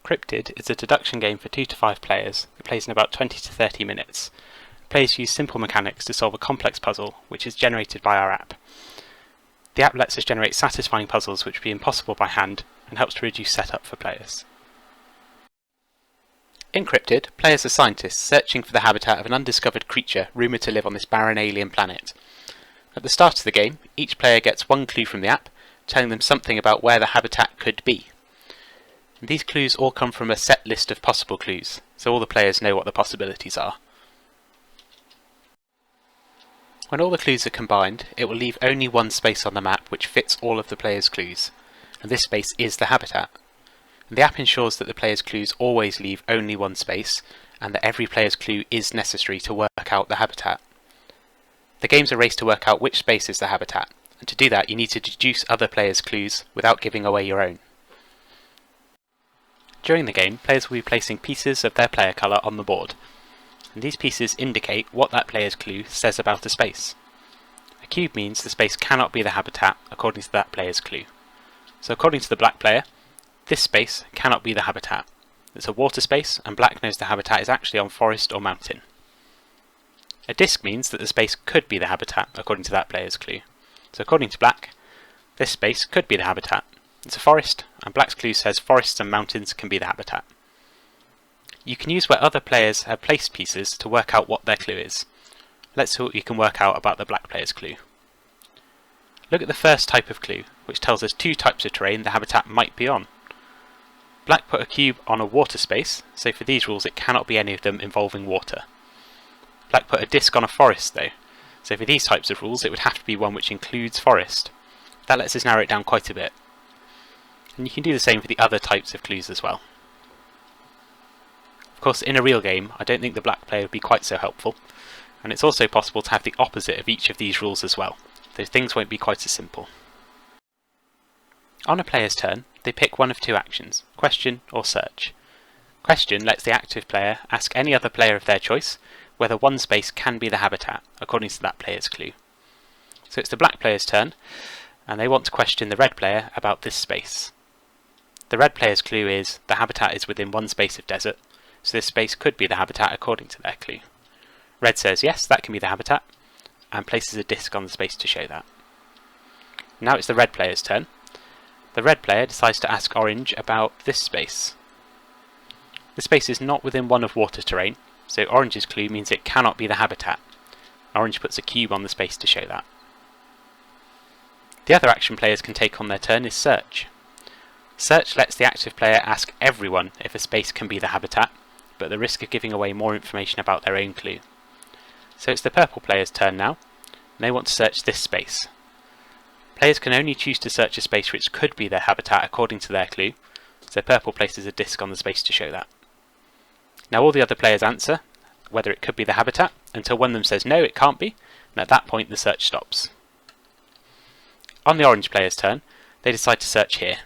Cryptid is a deduction game for 2 to 5 players. It plays in about 20 to 30 minutes. Players use simple mechanics to solve a complex puzzle, which is generated by our app. The app lets us generate satisfying puzzles which would be impossible by hand, and helps to reduce setup for players. In Cryptid, players are scientists searching for the habitat of an undiscovered creature rumoured to live on this barren alien planet. At the start of the game, each player gets one clue from the app, telling them something about where the habitat could be. And these clues all come from a set list of possible clues, so all the players know what the possibilities are. When all the clues are combined, it will leave only one space on the map which fits all of the players' clues, and this space is the habitat. And the app ensures that the players' clues always leave only one space, and that every player's clue is necessary to work out the habitat. The game's a race to work out which space is the habitat, and to do that you need to deduce other players' clues without giving away your own. During the game, players will be placing pieces of their player colour on the board, and these pieces indicate what that player's clue says about a space. A cube means the space cannot be the habitat according to that player's clue. So according to the black player, this space cannot be the habitat. It's a water space, and black knows the habitat is actually on forest or mountain. A disc means that the space could be the habitat according to that player's clue. So according to black, this space could be the habitat. It's a forest, and black's clue says forests and mountains can be the habitat. You can use where other players have placed pieces to work out what their clue is. Let's see what you can work out about the black player's clue. Look at the first type of clue, which tells us 2 types of terrain the habitat might be on. Black put a cube on a water space, so for these rules it cannot be any of them involving water. Black put a disc on a forest though, so for these types of rules it would have to be one which includes forest. That lets us narrow it down quite a bit. And you can do the same for the other types of clues as well. Of course, in a real game, I don't think the black player would be quite so helpful, and it's also possible to have the opposite of each of these rules as well, though things won't be quite as simple. On a player's turn, they pick one of 2 actions, question or search. Question lets the active player ask any other player of their choice whether one space can be the habitat, according to that player's clue. So it's the black player's turn, and they want to question the red player about this space. The red player's clue is the habitat is within one space of desert, so this space could be the habitat according to their clue. Red says yes, that can be the habitat, and places a disc on the space to show that. Now it's the red player's turn. The red player decides to ask orange about this space. The space is not within one of water terrain, so orange's clue means it cannot be the habitat. Orange puts a cube on the space to show that. The other action players can take on their turn is search. Search lets the active player ask everyone if a space can be the habitat, but at the risk of giving away more information about their own clue. So it's the purple player's turn now, and they want to search this space. Players can only choose to search a space which could be their habitat according to their clue, so purple places a disc on the space to show that. Now all the other players answer whether it could be the habitat, until one of them says no, it can't be, and at that point the search stops. On the orange player's turn, they decide to search here.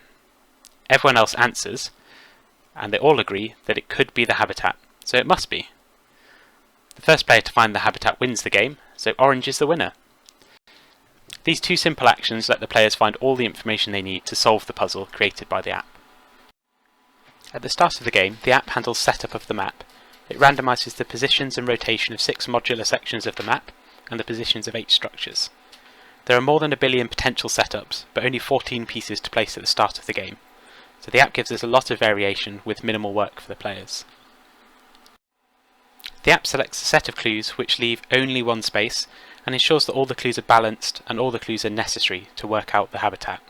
Everyone else answers, and they all agree that it could be the habitat, so it must be. The first player to find the habitat wins the game, so orange is the winner. These 2 simple actions let the players find all the information they need to solve the puzzle created by the app. At the start of the game, the app handles setup of the map. It randomises the positions and rotation of 6 modular sections of the map, and the positions of 8 structures. There are more than 1 billion potential setups, but only 14 pieces to place at the start of the game, so the app gives us a lot of variation with minimal work for the players. The app selects a set of clues which leave only one space, and ensures that all the clues are balanced and all the clues are necessary to work out the habitat.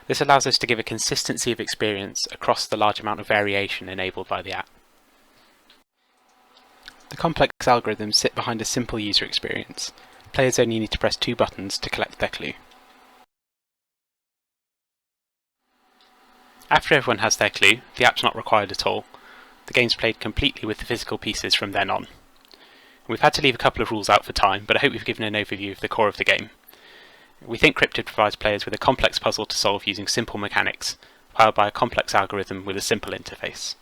This allows us to give a consistency of experience across the large amount of variation enabled by the app. The complex algorithms sit behind a simple user experience. Players only need to press 2 buttons to collect their clue. After everyone has their clue, the app's not required at all. The game's played completely with the physical pieces from then on. We've had to leave a couple of rules out for time, but I hope we've given an overview of the core of the game. We think Cryptid provides players with a complex puzzle to solve using simple mechanics, powered by a complex algorithm with a simple interface.